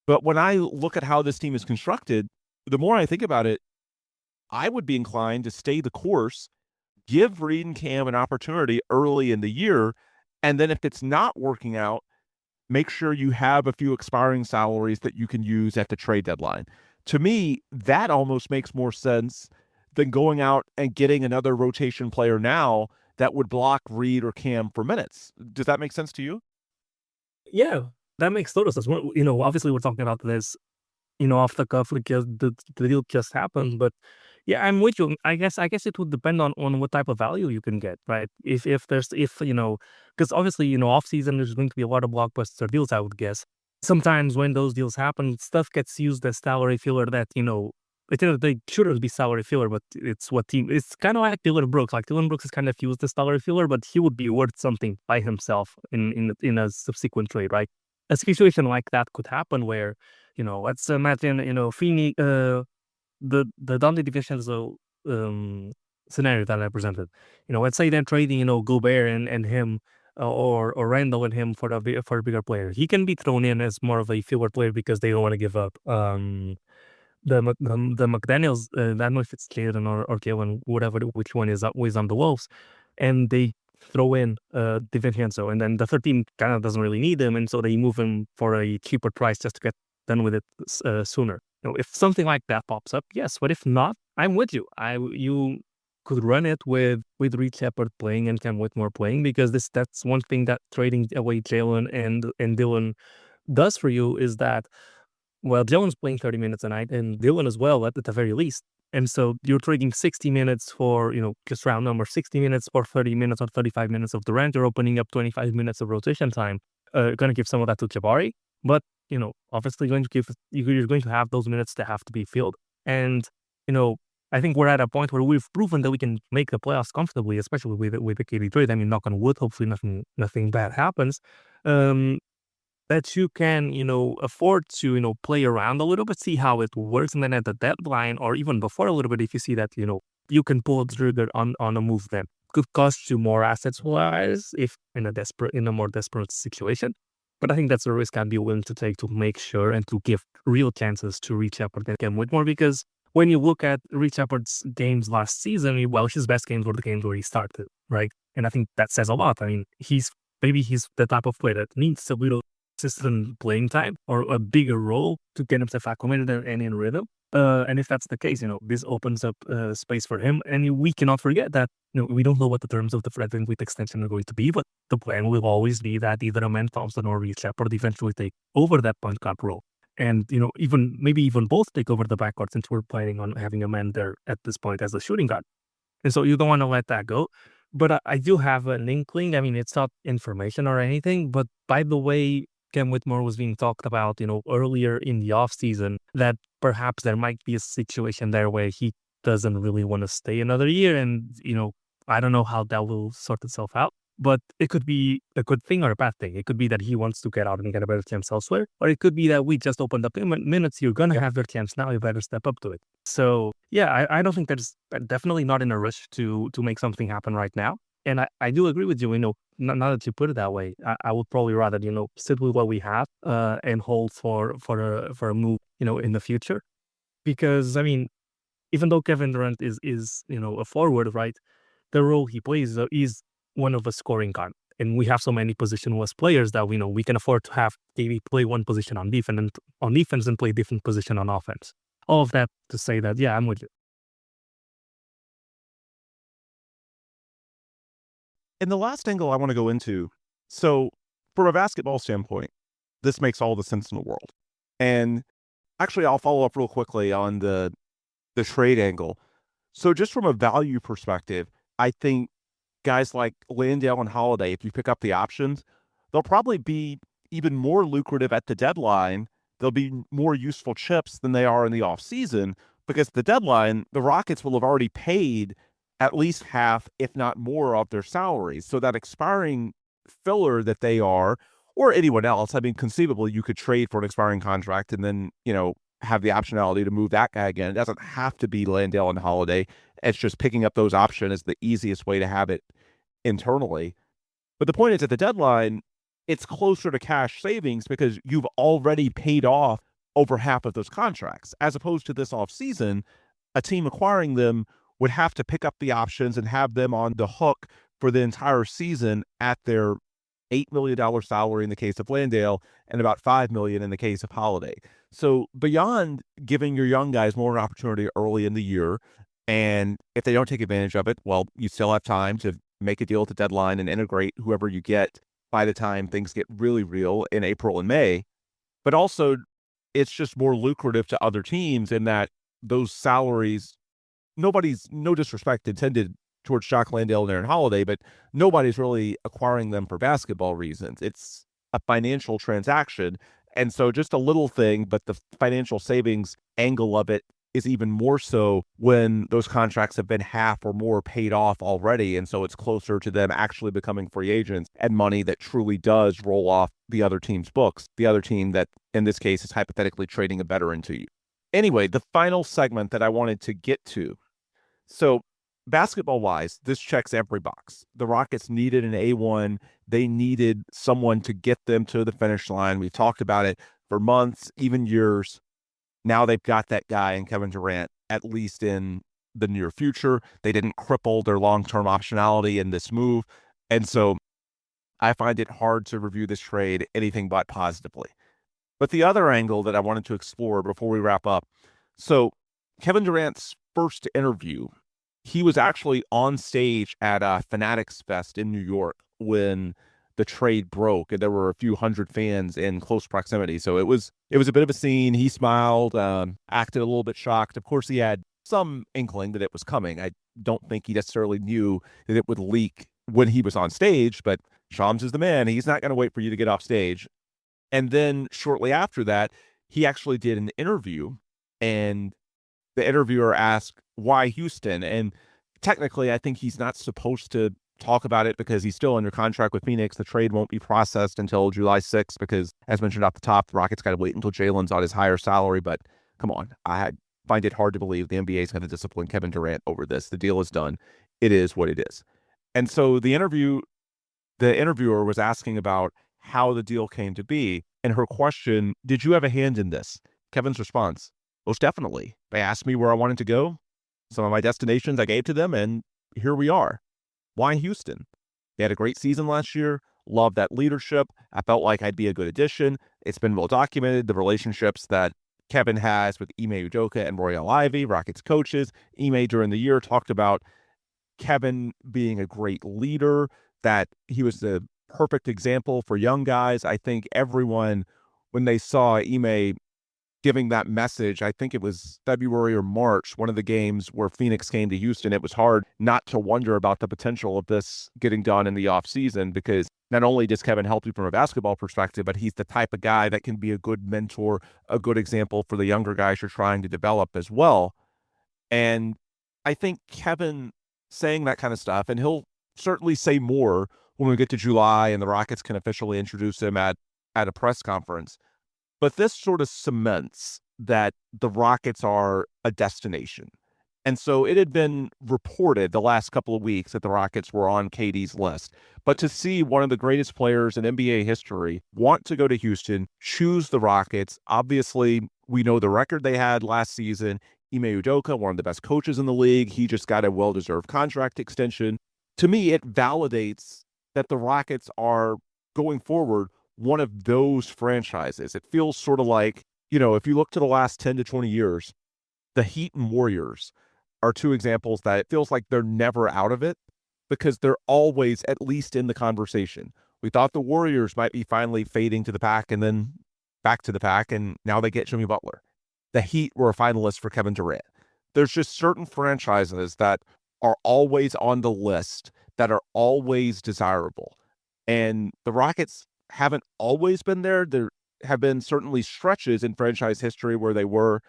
But when I look at how this team is constructed, the more I think about it, I would be inclined to stay the course, give Reed and Cam an opportunity early in the year, and then if it's not working out, make sure you have a few expiring salaries that you can use at the trade deadline. To me, that almost makes more sense than going out and getting another rotation player now that would block Reed or Cam for minutes. Does that make sense to you? Yeah, that makes total sense. Obviously we're talking about this, off the cuff, like the deal just happened. But yeah, I'm with you. I guess it would depend on what type of value you can get, right? If because obviously off season there's going to be a lot of blockbuster deals, I would guess. Sometimes when those deals happen, stuff gets used as salary filler that they shouldn't be salary filler, but it's it's kind of like Dillon Brooks. Like Dillon Brooks is kind of used as salary filler, but he would be worth something by himself in a subsequent trade, right? A situation like that could happen where, let's imagine, Phoenix, the Dundee DiVincenzo scenario that I presented. Let's say they're trading, Gobert and him, or Randall and him for a bigger player. He can be thrown in as more of a filler player because they don't want to give up the McDaniels. I don't know if it's Jalen or Jalen, whatever, which one is on the Wolves, and they throw in DiVincenzo, and then the third team kind of doesn't really need him, and so they move him for a cheaper price just to get done with it sooner. If something like that pops up, yes. But if not, I'm with you. You could run it with Reed Shepherd playing and Cam Whitmore playing, because that's one thing that trading away Jalen and Dillon does for you, is that, well, Jalen's playing 30 minutes a night, and Dillon as well, at the very least. And so you're trading 60 minutes for, just round number, 60 minutes for 30 minutes or 35 minutes of Durant. You're opening up 25 minutes of rotation time. Going to give some of that to Jabari, but, obviously you're going to have those minutes that have to be filled. And, I think we're at a point where we've proven that we can make the playoffs comfortably, especially with the KD trade. I mean, knock on wood, hopefully nothing bad happens. That you can, afford to, play around a little bit, see how it works. And then at the deadline, or even before a little bit, if you see that, you can pull the trigger on a move that could cost you more assets wise, if in a more desperate situation. But I think that's a risk I'd be willing to take to make sure and to give real chances to Reed Shepard and Cam Whitmore, because when you look at Reed Shepard's games last season, well, his best games were the games where he started, right? And I think that says a lot. I mean, he's the type of player that needs a little consistent playing time or a bigger role to get himself acclimated and in rhythm. And if that's the case, this opens up space for him. And we cannot forget that, we don't know what the terms of the Fred VanVleet extension are going to be, but the plan will always be that either Amen Thompson or Reed Shepard eventually take over that point guard role. And, maybe even both take over the backcourt, since we're planning on having a man there at this point as a shooting guard. And so you don't want to let that go. But I do have an inkling. I mean, it's not information or anything, but by the way Cam Whitmore was being talked about, earlier in the offseason, that perhaps there might be a situation there where he doesn't really want to stay another year. And, I don't know how that will sort itself out. But it could be a good thing or a bad thing. It could be that he wants to get out and get a better chance elsewhere. Or it could be that we just opened up minutes. You're going to have your chance now. You better step up to it. So, yeah, I don't think there's definitely not in a rush to make something happen right now. And I do agree with you, now that you put it that way, I would probably rather, sit with what we have and hold for a move, in the future. Because, I mean, even though Kevin Durant is a forward, right, the role he plays is one of a scoring guard. And we have so many positionless players that we can afford to have maybe play one position on defense and play different position on offense. All of that to say that, yeah, I'm with you. And the last angle I want to go into, so from a basketball standpoint, this makes all the sense in the world. And actually, I'll follow up real quickly on the trade angle. So just from a value perspective, I think guys like Landale and Holiday, if you pick up the options, they'll probably be even more lucrative at the deadline. They'll be more useful chips than they are in the offseason, because at the deadline, the Rockets will have already paid at least half, if not more, of their salaries. So that expiring filler that they are, or anyone else, I mean, conceivably, you could trade for an expiring contract and then, have the optionality to move that guy again. It doesn't have to be Landale and Holiday. It's just picking up those options is the easiest way to have it internally. But the point is, at the deadline, it's closer to cash savings because you've already paid off over half of those contracts. As opposed to this offseason, a team acquiring them would have to pick up the options and have them on the hook for the entire season at their $8 million salary in the case of Landale and about $5 million in the case of Holiday. So beyond giving your young guys more opportunity early in the year, and if they don't take advantage of it, well, you still have time to make a deal at the deadline and integrate whoever you get by the time things get really real in April and May. But also, it's just more lucrative to other teams in that those salaries, no disrespect intended towards Jock Landale and Aaron Holiday, but nobody's really acquiring them for basketball reasons. It's a financial transaction. And so just a little thing, but the financial savings angle of it is even more so when those contracts have been half or more paid off already. And so it's closer to them actually becoming free agents and money that truly does roll off the other team's books, the other team that in this case is hypothetically trading a veteran to you. Anyway, the final segment that I wanted to get to. So basketball-wise, this checks every box. The Rockets needed an A1. They needed someone to get them to the finish line. We've talked about it for months, even years. Now they've got that guy in Kevin Durant, at least in the near future. They didn't cripple their long-term optionality in this move. And so I find it hard to review this trade anything but positively. But the other angle that I wanted to explore before we wrap up. So Kevin Durant's first interview, he was actually on stage at Fanatics Fest in New York when the trade broke, and there were a few hundred fans in close proximity. So it was a bit of a scene. He smiled, acted a little bit shocked. Of course, he had some inkling that it was coming. I don't think he necessarily knew that it would leak when he was on stage, but Shams is the man. He's not going to wait for you to get off stage. And then shortly after that, he actually did an interview, and the interviewer asked, why Houston? And technically, I think he's not supposed to talk about it because he's still under contract with Phoenix. The trade won't be processed until July 6th because, as mentioned off the top, the Rockets got to wait until Jalen's on his higher salary. But come on, I find it hard to believe the NBA is going to discipline Kevin Durant over this. The deal is done. It is what it is. And so the interviewer was asking about how the deal came to be. And her question, did you have a hand in this? Kevin's response, most definitely. They asked me where I wanted to go. Some of my destinations I gave to them, and here we are. Why Houston? They had a great season last year. Loved that leadership. I felt like I'd be a good addition. It's been well documented, the relationships that Kevin has with Ime Udoka and Royal Ivy, Rockets coaches. Ime during the year talked about Kevin being a great leader, that he was the perfect example for young guys. I think everyone, when they saw Ime giving that message, I think it was February or March, one of the games where Phoenix came to Houston, it was hard not to wonder about the potential of this getting done in the offseason, because not only does Kevin help you from a basketball perspective, but he's the type of guy that can be a good mentor, a good example for the younger guys you're trying to develop as well. And I think Kevin saying that kind of stuff, and he'll certainly say more when we get to July and the Rockets can officially introduce him at a press conference. But this sort of cements that the Rockets are a destination. And so it had been reported the last couple of weeks that the Rockets were on KD's list. But to see one of the greatest players in NBA history want to go to Houston, choose the Rockets, obviously we know the record they had last season. Ime Udoka, one of the best coaches in the league, he just got a well-deserved contract extension. To me, it validates that the Rockets are, going forward, one of those franchises. It feels sort of like, if you look to the last 10 to 20 years, the Heat and Warriors are two examples that it feels like they're never out of it, because they're always at least in the conversation. We thought the Warriors might be finally fading to the pack and then back to the pack, and now they get Jimmy Butler. The Heat were a finalist for Kevin Durant. There's just certain franchises that are always on the list, that are always desirable. And the Rockets haven't always been there. There have been certainly stretches in franchise history where they were.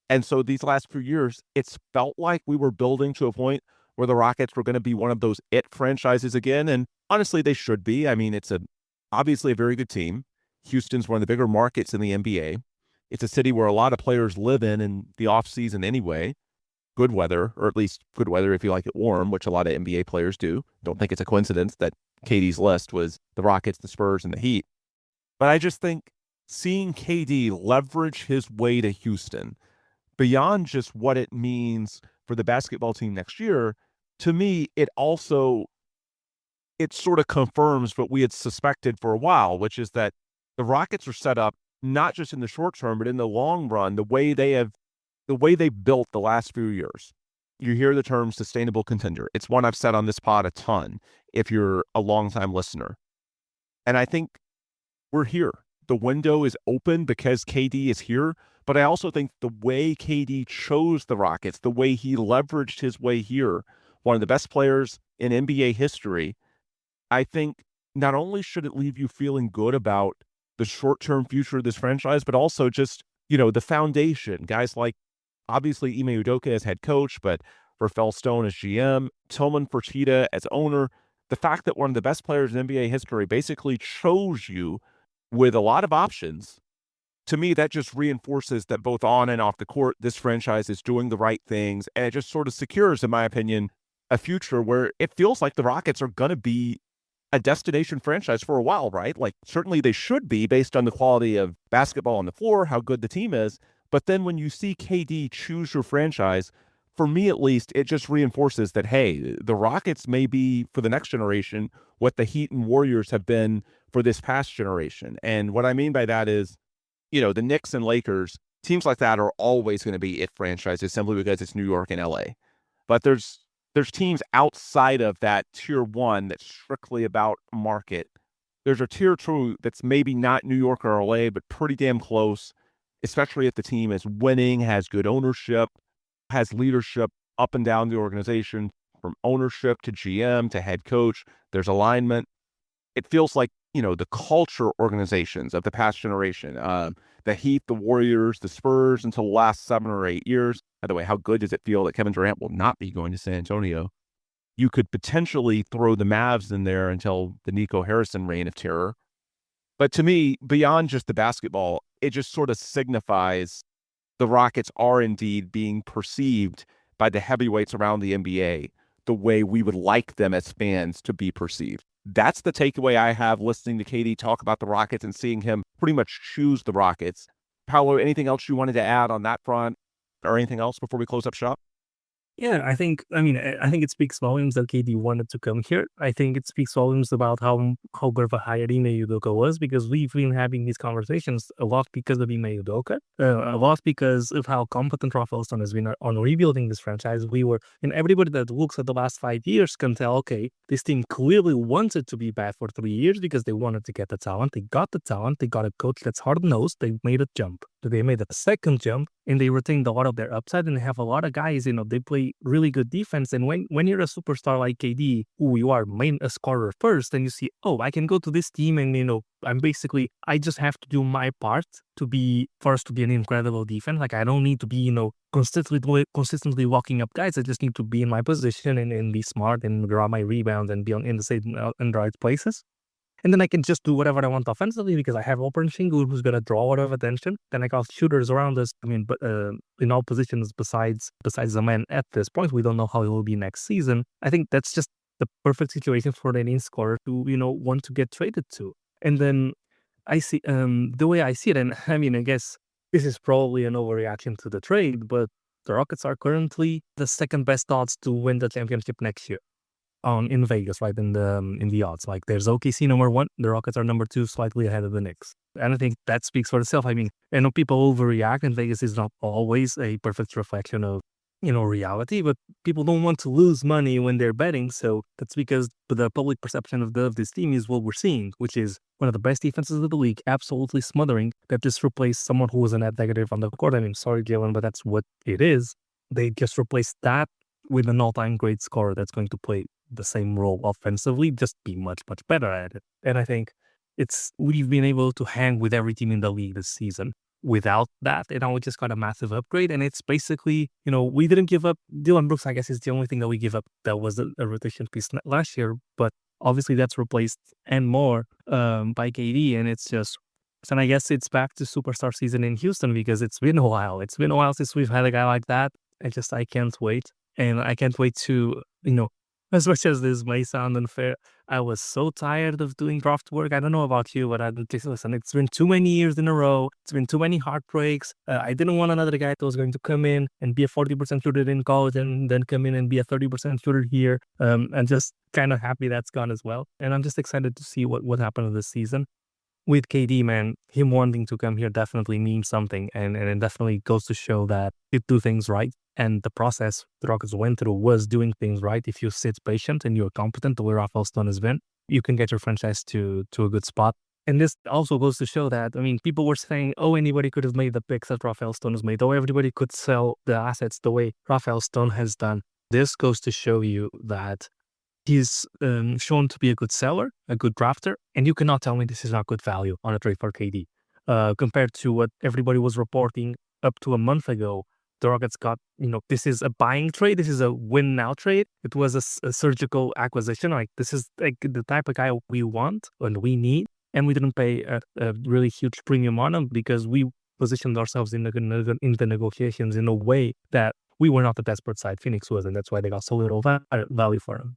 And so these last few years, it's felt like we were building to a point where the Rockets were going to be one of those it franchises again. And honestly, they should be. I mean, it's obviously a very good team. Houston's one of the bigger markets in the NBA. It's a city where a lot of players live in the offseason anyway. Good weather, or at least good weather if you like it warm, which a lot of NBA players do. Don't think it's a coincidence that KD's list was the Rockets, the Spurs, and the Heat. But I just think seeing KD leverage his way to Houston, beyond just what it means for the basketball team next year, to me, it sort of confirms what we had suspected for a while, which is that the Rockets are set up not just in the short term, but in the long run, the way they've built the last few years. You hear the term sustainable contender. It's one I've said on this pod a ton if you're a longtime listener. And I think we're here. The window is open because KD is here. But I also think the way KD chose the Rockets, the way he leveraged his way here, one of the best players in NBA history, I think not only should it leave you feeling good about the short-term future of this franchise, but also just, the foundation. Guys like, obviously, Ime Udoka as head coach, but Rafael Stone as GM, Tillman Fertitta as owner. The fact that one of the best players in NBA history basically chose you with a lot of options, to me, that just reinforces that both on and off the court, this franchise is doing the right things. And it just sort of secures, in my opinion, a future where it feels like the Rockets are going to be a destination franchise for a while, right? Like, certainly they should be based on the quality of basketball on the floor, how good the team is. But then when you see KD choose your franchise, for me at least, it just reinforces that, hey, the Rockets may be, for the next generation, what the Heat and Warriors have been for this past generation. And what I mean by that is, the Knicks and Lakers, teams like that are always going to be it franchises simply because it's New York and LA. But there's teams outside of that tier one that's strictly about market. There's a tier two that's maybe not New York or LA, but pretty damn close, especially if the team is winning, has good ownership, has leadership up and down the organization, from ownership to GM to head coach. There's alignment. It feels like, the culture organizations of the past generation, the Heat, the Warriors, the Spurs until the last 7 or 8 years. By the way, how good does it feel that Kevin Durant will not be going to San Antonio? You could potentially throw the Mavs in there until the Nico Harrison reign of terror. But to me, beyond just the basketball, it just sort of signifies the Rockets are indeed being perceived by the heavyweights around the NBA the way we would like them as fans to be perceived. That's the takeaway I have listening to KD talk about the Rockets and seeing him pretty much choose the Rockets. Paolo, anything else you wanted to add on that front or anything else before we close up shop? Yeah, I think it speaks volumes that KD wanted to come here. I think it speaks volumes about how good of a hire Ime Udoka was, because we've been having these conversations a lot because of Ime Udoka, a lot because of how competent Rafael Stone has been on rebuilding this franchise. And everybody that looks at the last 5 years can tell, okay, this team clearly wanted to be bad for 3 years because they wanted to get the talent. They got the talent. They got a coach that's hard-nosed. They made a jump. They made a second jump, and they retained a lot of their upside, and they have a lot of guys, they play really good defense. And when you're a superstar like KD, who you are a scorer first, and you see, oh, I can go to this team and, I just have to do my part for us to be an incredible defense. Like, I don't need to be, consistently walking up guys. I just need to be in my position and be smart and grab my rebounds and be in the right places. And then I can just do whatever I want offensively because I have Open Shingle who's going to draw a lot of attention. Then I got shooters around us. But in all positions besides the man at this point, we don't know how it will be next season. I think that's just the perfect situation for any scorer to, want to get traded to. And then I see the way I see it, and I guess this is probably an overreaction to the trade, but the Rockets are currently the second best odds to win the championship next year. In Vegas, right, in the odds. Like, there's OKC number 1, the Rockets are number 2, slightly ahead of the Knicks. And I think that speaks for itself. I know people overreact, and Vegas is not always a perfect reflection of, reality, but people don't want to lose money when they're betting. So that's because the public perception of this team is what we're seeing, which is one of the best defenses of the league, absolutely smothering, that just replaced someone who was a net negative on the court. Sorry, Jalen, but that's what it is. They just replaced that with an all-time great scorer that's going to play the same role offensively, just be much, much better at it. And I think we've been able to hang with every team in the league this season without that. And now we just got a massive upgrade. And it's basically, we didn't give up. Dillon Brooks, I guess, is the only thing that we give up that was a rotation piece last year. But obviously that's replaced and more by KD. And it's just, and I guess it's back to superstar season in Houston because it's been a while. It's been a while since we've had a guy like that. I can't wait. And I can't wait to, as much as this may sound unfair, I was so tired of doing draft work. I don't know about you, but listen, it's been too many years in a row. It's been too many heartbreaks. I didn't want another guy that was going to come in and be a 40% shooter in college and then come in and be a 30% shooter here. And just kind of happy that's gone as well. And I'm just excited to see what happened this season. With KD, man, him wanting to come here definitely means something. And it definitely goes to show that you do things right. And the process the Rockets went through was doing things right. If you sit patient and you're competent, the way Rafael Stone has been, you can get your franchise to a good spot. And this also goes to show that, people were saying, oh, anybody could have made the picks that Rafael Stone has made. Oh, everybody could sell the assets the way Rafael Stone has done. This goes to show you that he's shown to be a good seller, a good drafter, and you cannot tell me this is not good value on a trade for KD. Compared to what everybody was reporting up to a month ago, the Rockets got, this is a buying trade. This is a win-now trade. It was a surgical acquisition. Like, this is like the type of guy we want and we need, and we didn't pay a really huge premium on him because we positioned ourselves in the negotiations in a way that we were not the desperate side Phoenix was, and that's why they got so little value for him.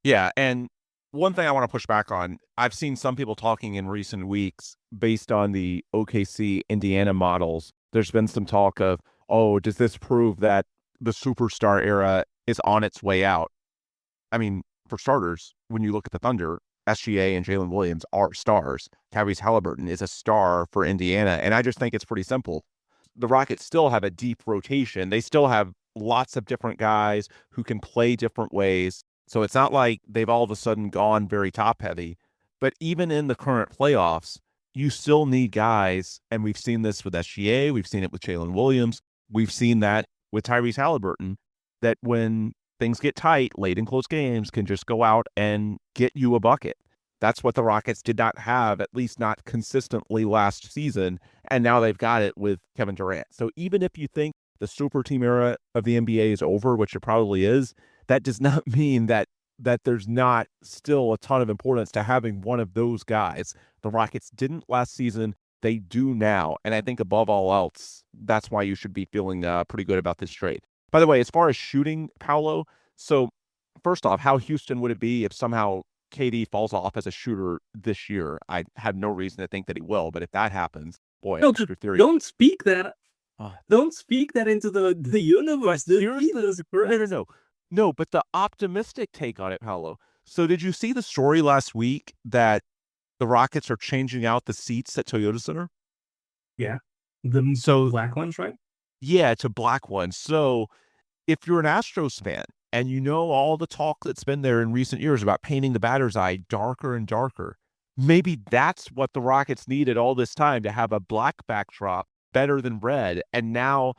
Yeah, and one thing I want to push back on, I've seen some people talking in recent weeks based on the OKC Indiana models. There's been some talk of, oh, does this prove that the superstar era is on its way out? For starters, when you look at the Thunder, SGA and Jalen Williams are stars. Tyrese Halliburton is a star for Indiana. And I just think it's pretty simple. The Rockets still have a deep rotation. They still have lots of different guys who can play different ways. So it's not like they've all of a sudden gone very top heavy. But even in the current playoffs, you still need guys. And we've seen this with SGA. We've seen it with Jalen Williams. We've seen that with Tyrese Halliburton, that when things get tight, late in close games, can just go out and get you a bucket. That's what the Rockets did not have, at least not consistently last season. And now they've got it with Kevin Durant. So even if you think the super team era of the NBA is over, which it probably is, that does not mean that there's not still a ton of importance to having one of those guys. The Rockets didn't last season. They do now. And I think above all else, that's why you should be feeling pretty good about this trade. By the way, as far as shooting, Paolo, so first off, how Houston would it be if somehow KD falls off as a shooter this year? I have no reason to think that he will, but if that happens, boy, No, your theory. don't speak that. Uh, Don't speak that into the universe. Seriously? No. No, but the optimistic take on it, Paolo. So did you see the story last week that the Rockets are changing out the seats at Toyota Center? Yeah. The black ones, right? Yeah, to black ones. So if you're an Astros fan and you know all the talk that's been there in recent years about painting the batter's eye darker and darker, maybe that's what the Rockets needed all this time, to have a black backdrop better than red. And now,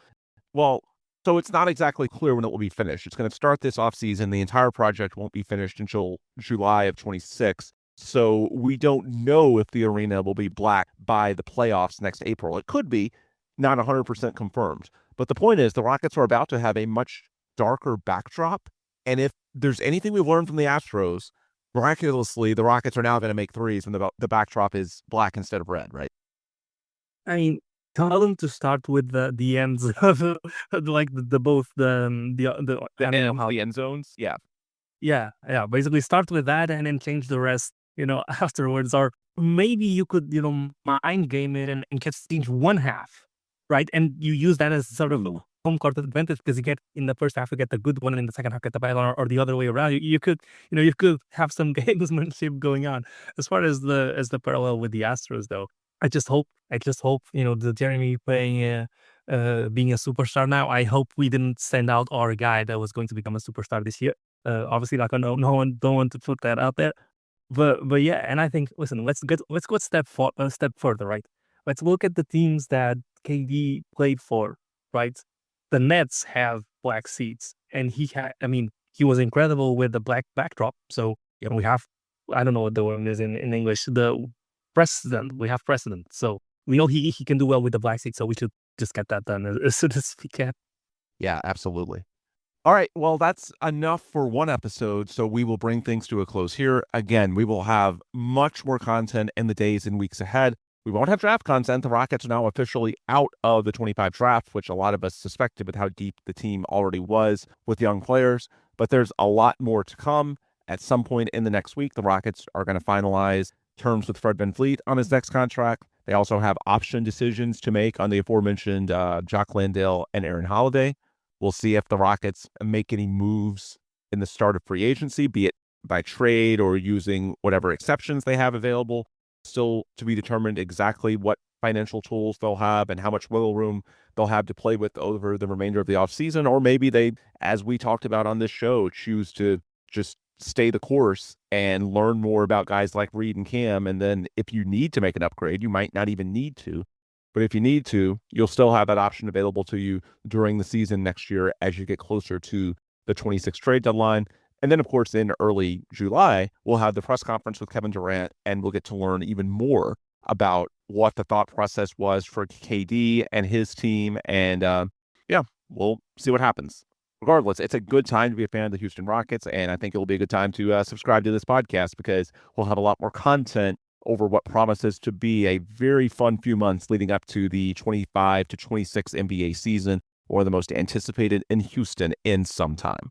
well, so it's not exactly clear when it will be finished. It's going to start this offseason. The entire project won't be finished until July of 26. So we don't know if the arena will be black by the playoffs next April. It could be, not 100% confirmed. But the point is, the Rockets are about to have a much darker backdrop. And if there's anything we've learned from the Astros, miraculously, the Rockets are now going to make threes when the backdrop is black instead of red, right? I mean, tell them to start with the ends of like The end zones, yeah. Yeah. Basically, start with that and then change the rest, afterwards. Or maybe you could, mind game it and just change one half, right? And you use that as sort of home court advantage, because you get in the first half, you get the good one, and in the second half, get the bad one, or the other way around. You could, you could have some gamesmanship going on. As far as the parallel with the Astros, though, I just hope, the Jeremy playing, being a superstar now. I hope we didn't send out our guy that was going to become a superstar this year. Obviously, like, no one don't want to put that out there, but yeah. And I think, listen, let's go a step further, right? Let's look at the teams that KD played for, right? The Nets have black seats, and he was incredible with the black backdrop. So we have, I don't know what the word is in English, the precedent. We have precedent, so we know he can do well with the black seat. So we should just get that done as soon as we can. Yeah, absolutely. All right, well, that's enough for one episode, so we will bring things to a close here. Again, we will have much more content in the days and weeks ahead. We won't have draft content. The Rockets are now officially out of the 25 draft, which a lot of us suspected with how deep the team already was with young players. But there's a lot more to come. At some point in the next week, the Rockets are going to finalize terms with Fred VanVleet on his next contract. They also have option decisions to make on the aforementioned Jock Landale and Aaron Holiday. We'll see if the Rockets make any moves in the start of free agency, be it by trade or using whatever exceptions they have available. Still to be determined exactly what financial tools they'll have and how much wiggle room they'll have to play with over the remainder of the offseason. Or maybe they, as we talked about on this show, choose to just stay the course and learn more about guys like Reed and Cam. And then if you need to make an upgrade, you might not even need to. But if you need to, you'll still have that option available to you during the season next year as you get closer to the 26th trade deadline. And then, of course, in early July, we'll have the press conference with Kevin Durant, and we'll get to learn even more about what the thought process was for KD and his team. And we'll see what happens. Regardless, it's a good time to be a fan of the Houston Rockets, and I think it'll be a good time to subscribe to this podcast, because we'll have a lot more content over what promises to be a very fun few months leading up to the 25 to 26 NBA season, or the most anticipated in Houston in some time.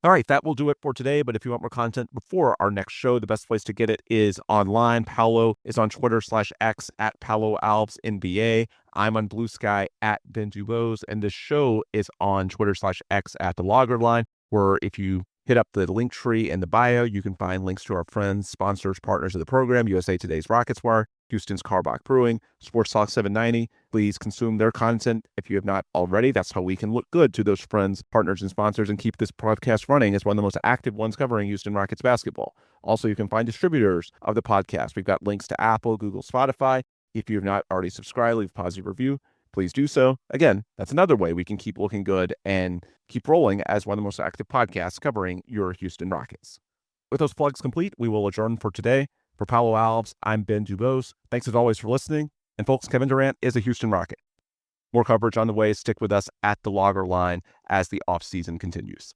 All right, that will do it for today. But if you want more content before our next show, the best place to get it is online. Paolo is on Twitter/X at PaoloAlvesNBA. I'm on Blue Sky at Ben Dubose. And the show is on Twitter/X at The Logger Line, where if you hit up the link tree in the bio, you can find links to our friends, sponsors, partners of the program, USA Today's Rockets Wire, Houston's Carbach Brewing, Sports Talk 790. Please consume their content if you have not already. That's how we can look good to those friends, partners, and sponsors and keep this podcast running as one of the most active ones covering Houston Rockets basketball. Also, you can find distributors of the podcast. We've got links to Apple, Google, Spotify. If you have not already subscribed, leave a positive review. Please do so. Again, that's another way we can keep looking good and keep rolling as one of the most active podcasts covering your Houston Rockets. With those plugs complete, we will adjourn for today. For Paolo Alves, I'm Ben Dubose. Thanks as always for listening. And folks, Kevin Durant is a Houston Rocket. More coverage on the way. Stick with us at the Logger Line as the offseason continues.